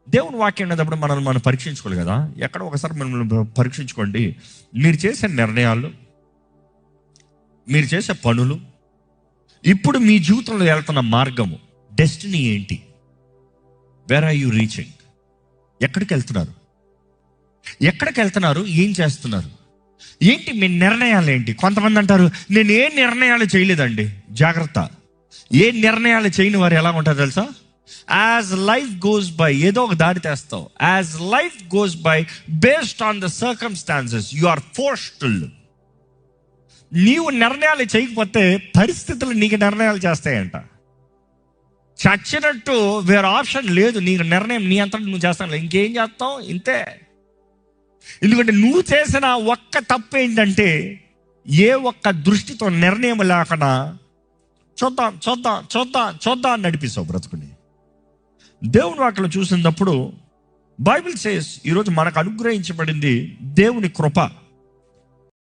దేవుని వాక్యం అనేటప్పుడు మనల్ని మనం పరీక్షించుకోవాలి కదా. ఎక్కడ ఒకసారి మనం పరీక్షించుకోండి. మీరు చేసే నిర్ణయాలు, మీరు చేసే పనులు, ఇప్పుడు మీ జీవితంలో వెళ్తున్న మార్గము, డెస్టినీ ఏంటి? Where are you reaching? ఎక్కడికి వెళ్తున్నారు? ఎక్కడికి వెళ్తున్నారు? ఏం చేస్తున్నారు? ఏంటి మీ నిర్ణయాలు ఏంటి? కొంతమంది అంటారు, నేను ఏ నిర్ణయాలు చేయలేదండి. జాగ్రత్త. ఏ నిర్ణయాలు చేయని వారు ఎలా ఉంటారు తెలుసా? యాజ్ లైఫ్ గోస్ బై, ఏదో ఒక దాడి తెస్తావు. As life goes by, based on the circumstances, you are forced to live. నీవు నిర్ణయాలు చేయకపోతే పరిస్థితులు నీకు నిర్ణయాలు చేస్తాయంట. చచ్చినట్టు వేరే ఆప్షన్ లేదు. నీకు నిర్ణయం నీ అంతా నువ్వు చేస్తాను, ఇంకేం చేస్తావు? ఇంతే. ఎందుకంటే నువ్వు చేసిన ఒక్క తప్పు ఏంటంటే, ఏ ఒక్క దృష్టితో నిర్ణయం లేకుండా చూద్దాం చూద్దాం చూద్దాం చూద్దాం అని నడిపిస్తావు బ్రతుకుని. దేవుని వాక్యం చూసినప్పుడు బైబిల్ సేస్, ఈరోజు మనకు అనుగ్రహించబడింది దేవుని కృప.